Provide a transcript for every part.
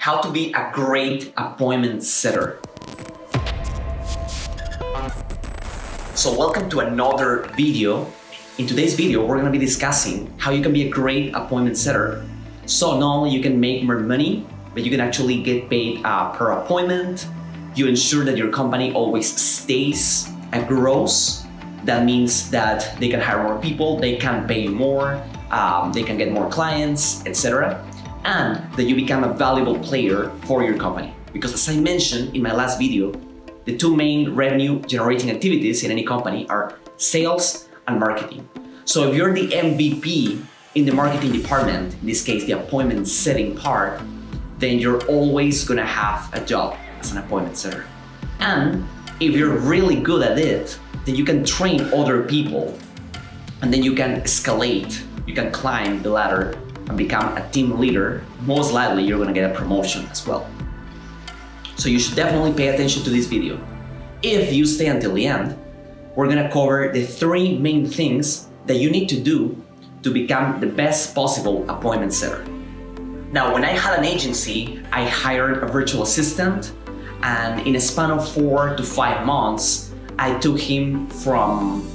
how to be a great appointment setter. So welcome to another video. In today's video, we're gonna be discussing how you can be a great appointment setter. So not only you can make more money, but you can actually get paid per appointment. You ensure that your company always stays and grows. That means that they can hire more people, they can pay you more, they can get more clients, etc. And that you become a valuable player for your company. Because as I mentioned in my last video, the two main revenue generating activities in any company are sales and marketing. So if you're the MVP in the marketing department, in this case the appointment setting part, then you're always gonna have a job as an appointment setter. And if you're really good at it, then you can train other people and then you can escalate, you can climb the ladder and become a team leader. Most likely you're gonna get a promotion as well. So you should definitely pay attention to this video. If you stay until the end, we're gonna cover the three main things that you need to do to become the best possible appointment setter. Now, when I had an agency, I hired a virtual assistant, and in a span of 4 to 5 months, I took him from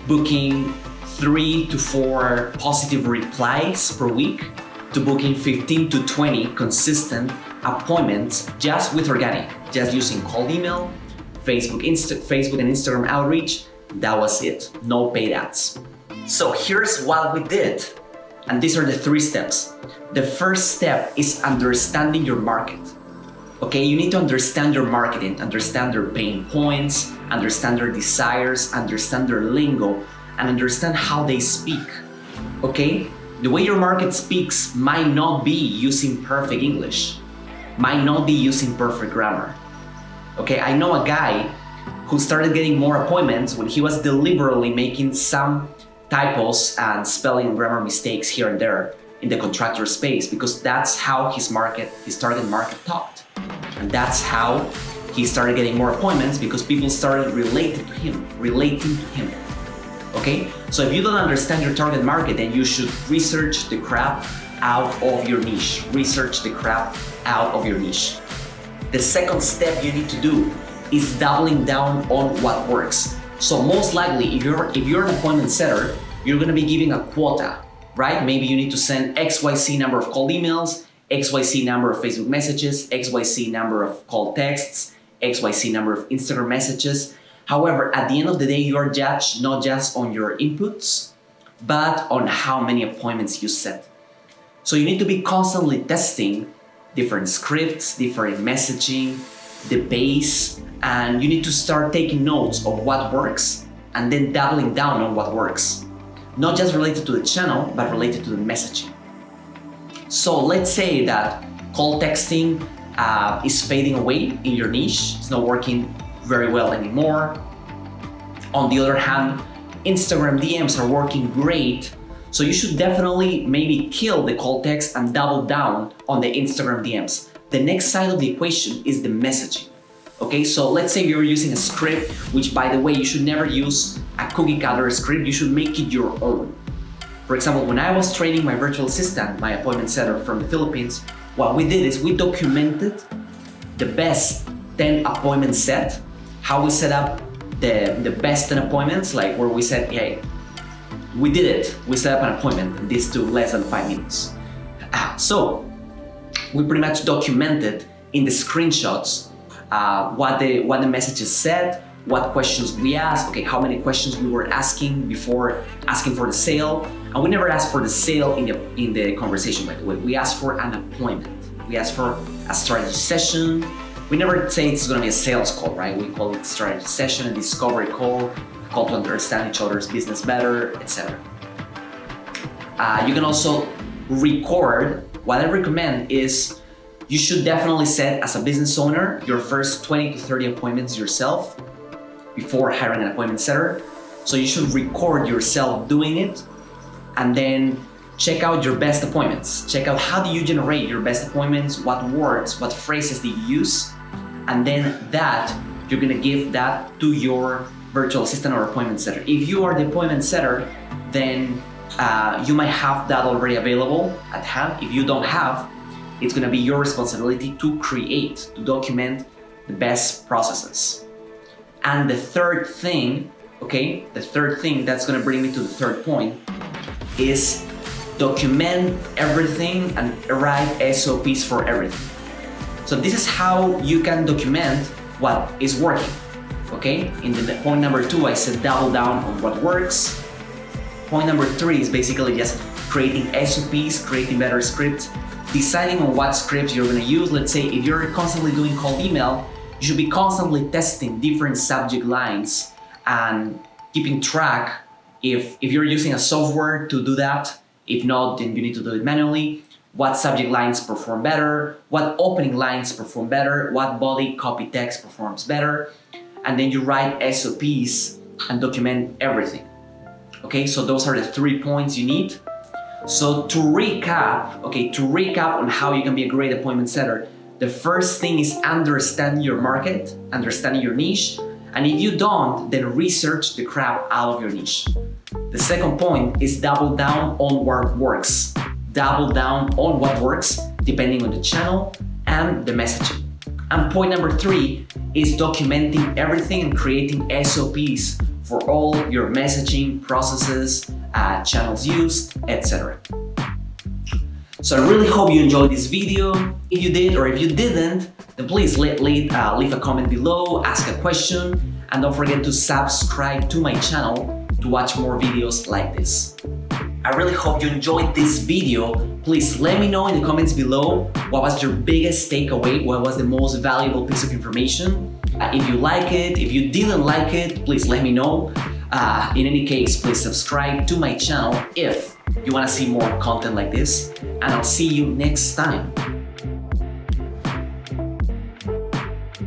booking 3 to 4 positive replies per week to booking 15 to 20 consistent appointments just with organic, just using cold email, Facebook and Instagram outreach. That was it, no paid ads. So here's what we did, and these are the 3 steps. The first step is understanding your market. Okay, you need to understand your marketing, understand their pain points, understand their desires, understand their lingo, and understand how they speak. Okay, the way your market speaks might not be using perfect English, might not be using perfect grammar. Okay, I know a guy who started getting more appointments when he was deliberately making some typos and spelling and grammar mistakes here and there in the contractor space, because that's how his target market talked. And that's how he started getting more appointments, because people started relating to him. Okay? So if you don't understand your target market, then you should research the crap out of your niche. The second step you need to do is doubling down on what works. So most likely, if you're an appointment setter, you're gonna be giving a quota, right? Maybe you need to send XYZ number of cold emails, XYZ number of Facebook messages, XYZ number of cold texts, XYZ number of Instagram messages. However, at the end of the day, you are judged not just on your inputs, but on how many appointments you set. So you need to be constantly testing different scripts, different messaging, the base, and you need to start taking notes of what works and then doubling down on what works. Not just related to the channel, but related to the messaging. So let's say that cold texting is fading away in your niche. It's not working very well anymore. On the other hand, Instagram DMs are working great. So you should definitely maybe kill the cold text and double down on the Instagram DMs. The next side of the equation is the messaging. Okay, so let's say you're using a script, which by the way, you should never use a cookie cutter script, you should make it your own. For example, when I was training my virtual assistant, my appointment setter from the Philippines, what we did is we documented the best 10 appointment set, how we set up the best 10 appointments, like where we said, hey, we did it, we set up an appointment, and this took less than 5 minutes. So we pretty much documented in the screenshots what the messages said, what questions we asked, okay, how many questions we were asking before asking for the sale. And we never asked for the sale in the conversation, by the way. We asked for an appointment. We asked for a strategy session. We never say it's gonna be a sales call, right? We call it strategy session, a discovery call to understand each other's business better, etc. You can also record. What I recommend is you should definitely set, as a business owner, your first 20 to 30 appointments yourself before hiring an appointment setter. So you should record yourself doing it and then check out your best appointments. Check out how do you generate your best appointments, what words, what phrases do you use, and then that you're gonna give that to your virtual assistant or appointment setter. If you are the appointment setter, then you might have that already available at hand. If you don't have, it's gonna be your responsibility to create, to document the best processes. And the third thing, okay, the third thing that's gonna bring me to the third point is document everything and write SOPs for everything. So this is how you can document what is working, okay? In the point number 2, I said double down on what works. Point number 3 is basically just creating SOPs, creating better scripts, deciding on what scripts you're gonna use. Let's say if you're constantly doing cold email, you should be constantly testing different subject lines and keeping track if you're using a software to do that. If not, then you need to do it manually. What subject lines perform better, what opening lines perform better, what body copy text performs better. And then you write SOPs and document everything. Okay, so those are the 3 points you need. So to recap, on how you can be a great appointment setter, the first thing is understand your market, understanding your niche. And if you don't, then research the crap out of your niche. The second point is double down on what works. Double down on what works depending on the channel and the messaging. And point number 3 is documenting everything and creating SOPs for all your messaging processes, channels used, etc. So I really hope you enjoyed this video. If you did or if you didn't, then please leave a comment below, ask a question, and don't forget to subscribe to my channel to watch more videos like this. I really hope you enjoyed this video. Please let me know in the comments below what was your biggest takeaway, what was the most valuable piece of information. If you like it, if you didn't like it, please let me know. In any case, please subscribe to my channel if you want to see more content like this, and I'll see you next time.